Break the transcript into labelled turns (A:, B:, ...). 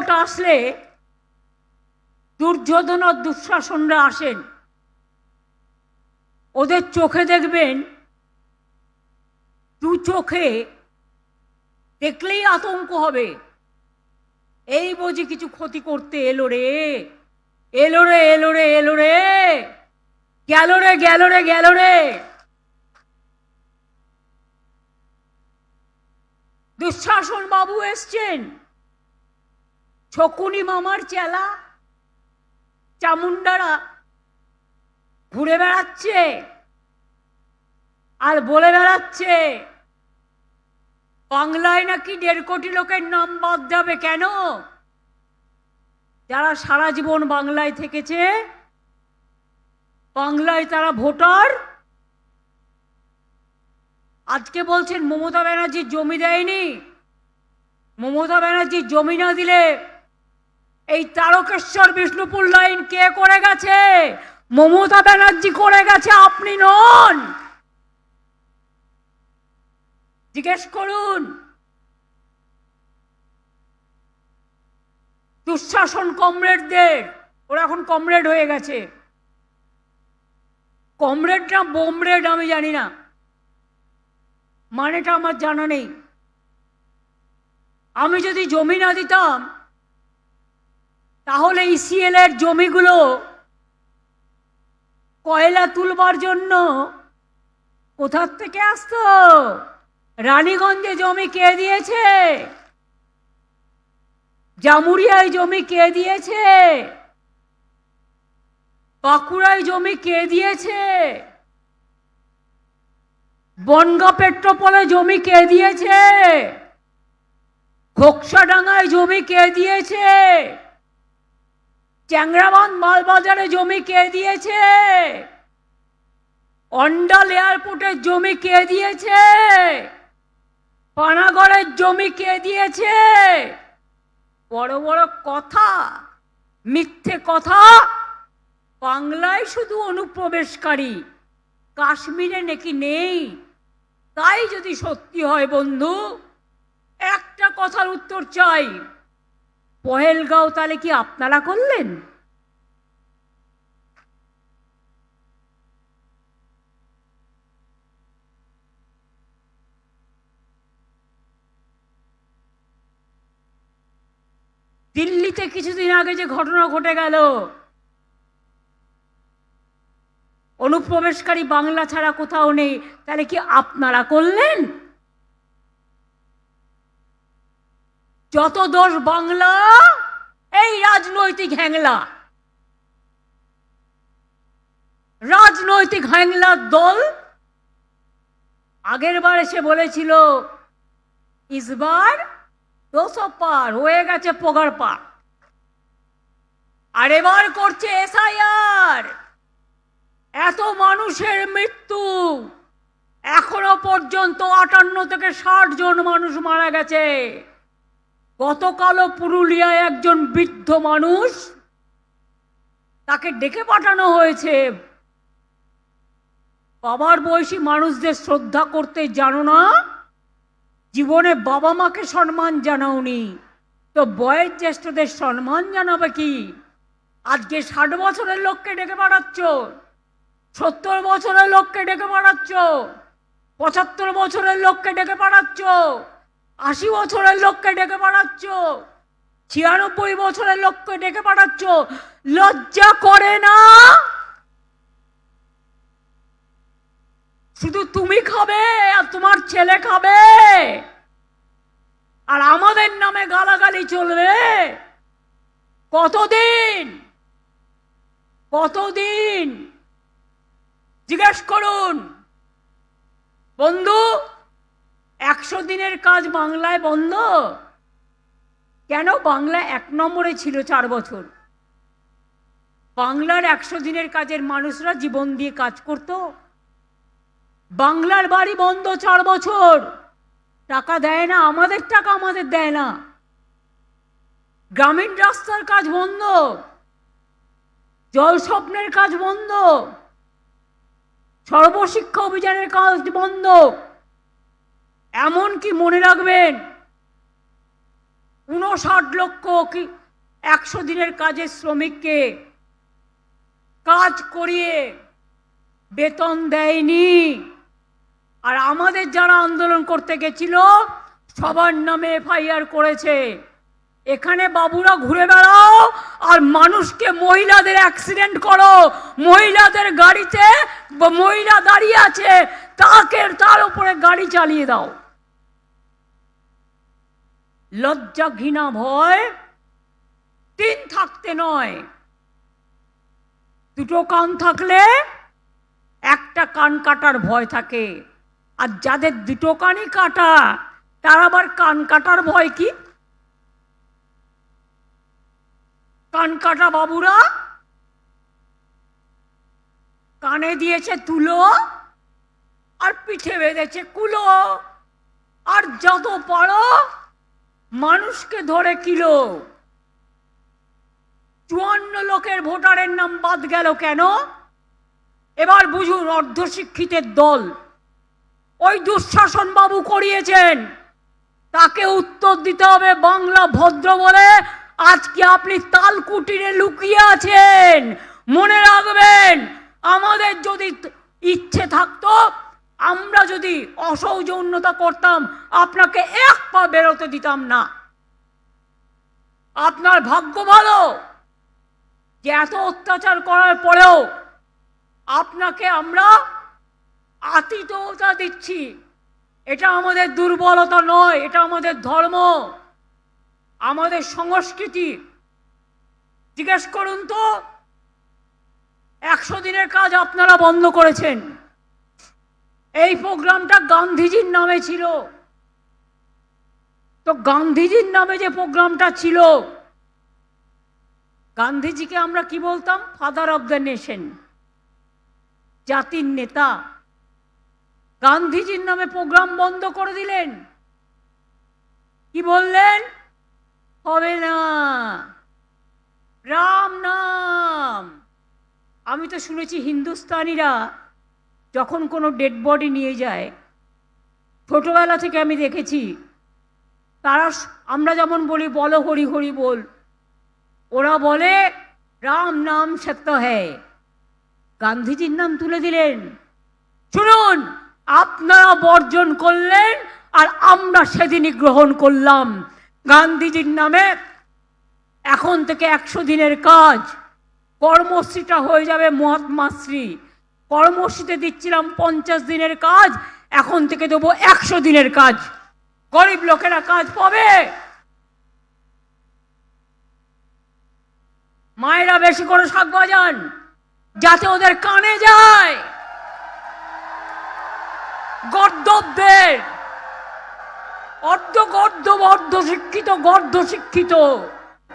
A: Vote আসলে দুর্যোধন আর দুঃশাসনরা আসেন, ওদের চোখে দেখবেন, দু চোখে দেখলেই আতঙ্ক হবে, এই বুঝি কিছু ক্ষতি করতে এলো রে, এলো রে, এলো রে, এলো রে, গেল রে, গেল রে, গেল রে। দুঃশাসন বাবু এসছেন, শকুনি মামার চেলা চামুন্ডারা ঘুরে বেড়াচ্ছে আর বলে বেড়াচ্ছে বাংলায় নাকি 1.5 কোটি লোকের নাম বাদ যাবে। কেন? যারা সারা জীবন বাংলায় থেকেছে, বাংলায় তারা ভোটার। আজকে বলছেন মমতা ব্যানার্জি জমি দেয়নি। মমতা ব্যানার্জি জমি না দিলে এই তারকেশ্বর বিষ্ণুপুর লাইন কে করে গেছে? মমতা ব্যানার্জি করে গেছে, আপনি নন। জিজ্ঞেস করুন। দুঃশাসন কমরেডদের, ওরা এখন কমরেড হয়ে গেছে। কমরেড না বোমরেড আমি জানি না, মানেটা আমার জানা নেই। আমি যদি জমি না দিতাম তাহলে ইসিএল এর জমিগুলো কয়লা তুলবার জন্য কোথার থেকে আসতো? রানীগঞ্জে জমি কে দিয়েছে? জামুরিয়ায় জমি কে দিয়েছে? বাঁকুড়ায় জমি কে দিয়েছে? বনগাঁ পেট্রোপোলে জমি কে দিয়েছে? ঘোকসাডাঙ্গায় জমি কে দিয়েছে? চ্যাংরাবান্ধ মালবাজারে জমি কে দিয়েছে? অন্ডাল এয়ারপোর্টের জমি কে দিয়েছে? পানাগড়ের জমি কে দিয়েছে? বড় বড় কথা, মিথ্যে কথা। বাংলায় শুধু অনুপ্রবেশকারী, কাশ্মীরে নাকি নেই। তাই যদি সত্যি হয় বন্ধু, একটা কথার উত্তর চাই, পহেলগাঁও তাহলে কি আপনারা করলেন? দিল্লিতে কিছুদিন আগে যে ঘটনা ঘটে গেল, অনুপ্রবেশকারী বাংলা ছাড়া কোথাও নেই, তাহলে কি আপনারা করলেন? যত দোষ বাংলা, এই রাজনৈতিক হ্যাংলা, রাজনৈতিক হ্যাংলার দল। আগের বার এসে বলেছিল ইসবার 200 পার হয়ে গেছে, পগার পার। আর এবার করছে এসআইআর। এত মানুষের মৃত্যু, এখনো পর্যন্ত 58 থেকে 60 জন মানুষ মারা গেছে। গতকালও পুরুলিয়ায় একজন বৃদ্ধ মানুষ, তাকে ডেকে পাঠানো হয়েছে। বাবার বয়সী মানুষদের শ্রদ্ধা করতে জানো না? জীবনে বাবা মাকে সম্মান জানাওনি, তো বয়োজ্যেষ্ঠদের সম্মান জানাবে কি? আজকে 60 বছরের লোককে ডেকে পাঠাচ্ছ, 70 বছরের লোককে ডেকে পাঠাচ্ছ, 75 বছরের লোককে ডেকে পাঠাচ্ছ, 80 বছরের লোককে ডেকে পাঠাচ্ছ, 96 বছরের লোককে ডেকে পাঠাচ্ছ। লজ্জা করে না? শুধু তুমি খাবে আর তোমার ছেলে খাবে, আর আমাদের নামে গালাগালি চলবে? কতদিন? কতদিন? জিজ্ঞেস করুন বন্ধু। 100 দিনের কাজ বাংলায় বন্ধ কেন? বাংলা 1 নম্বরে ছিল 4 বছর। বাংলার 100 দিনের কাজের মানুষরা জীবন দিয়ে কাজ করত। বাংলার বাড়ি বন্ধ 4 বছর, টাকা দেয় না, আমাদের টাকা আমাদের দেয় না। গ্রামীণ রাস্তার কাজ বন্ধ, জল স্বপ্নের কাজ বন্ধ, সর্বশিক্ষা অভিযানের কাজ বন্ধ। এমনকি মনে রাখবেন, 59 লক্ষ 100 দিনের কাজের শ্রমিককে কাজ করিয়ে বেতন দেয়নি। আর আমাদের যারা আন্দোলন করতে গেছিল সবার নামে এফআইআর করেছে। এখানে বাবুরা ঘুরে বেড়াও আর মানুষকে, মহিলাদের অ্যাক্সিডেন্ট করো, মহিলাদের গাড়িতে মহিলা দাঁড়িয়ে আছে তার উপরে গাড়ি চালিয়ে দাও। লজ্জা, ঘৃণা, ভয় 3 থাকতে নয়, 2টো কান থাকলে একটা কান কাটার ভয় থাকে। আর যাদের 2টো কানই কাটা তার আবার কান কাটার ভয় কি? কান কাটা বাবুরা কানে দিয়েছে তুলো আর পিঠে বেঁধেছে কুলো, আর যত পারো মানুষকে ধরে কিলো। 54 লোকের ভোটারের নাম বাদ গেল কেন? এবার বুঝুন অর্ধশিক্ষিতের দল ওই দুঃশাসন বাবু করিয়েছেন, তাকে উত্তর দিতে হবে বাংলা ভদ্র বলে। আজকে আপনি তালকুটিরে লুকিয়ে আছেন, মনে রাখবেন আমাদের যদি ইচ্ছে থাকতো, আমরা যদি অসৌজন্যতা করতাম আপনাকে 1 পা বেরোতে দিতাম না। আপনার ভাগ্য ভালো যে এত অত্যাচার করার পরেও আপনাকে আমরা আতিথ্যতা দিচ্ছি। এটা আমাদের দুর্বলতা নয়, এটা আমাদের ধর্ম, আমাদের সংস্কৃতি। জিজ্ঞেস করুন তো, 100 দিনের কাজ আপনারা বন্ধ করেছেন। এই প্রোগ্রামটা গান্ধীজির নামে ছিল, তো গান্ধীজির নামে যে প্রোগ্রামটা ছিল, গান্ধীজিকে আমরা কি বলতাম? ফাদার অব দ্য নেশন, জাতির নেতা। গান্ধীজির নামে প্রোগ্রাম বন্ধ করে দিলেন। কি বললেন? হবে না, রাম নাম। আমি তো শুনেছি হিন্দুস্তানিরা যখন কোনো ডেড বডি নিয়ে যায়, ছোটবেলা থেকে আমি দেখেছি, তারা, আমরা যেমন বলি বলো হরি হরি বল, ওরা বলে রাম নাম সত্য হ্যায়। গান্ধীজির নাম তুলে দিলেন। শুনুন, আপনারা বর্জন করলেন আর আমরা সেদিনই গ্রহণ করলাম। গান্ধীজির নামে এখন থেকে 100 দিনের কাজ, কর্মশ্রীটা হয়ে যাবে মহাত্মাশ্রী। কর্মশ্রীতে দিচ্ছিলাম 50 দিনের কাজ, এখন থেকে দেবো 100 দিনের কাজ। গরিব লোকেরা কাজ পাবে। মায়েরা বেশি করে শাক বাজান যাতে ওদের কানে যায়। গর্দবদের, অর্ধ গর্দব, অর্ধ শিক্ষিত, গর্ধ শিক্ষিত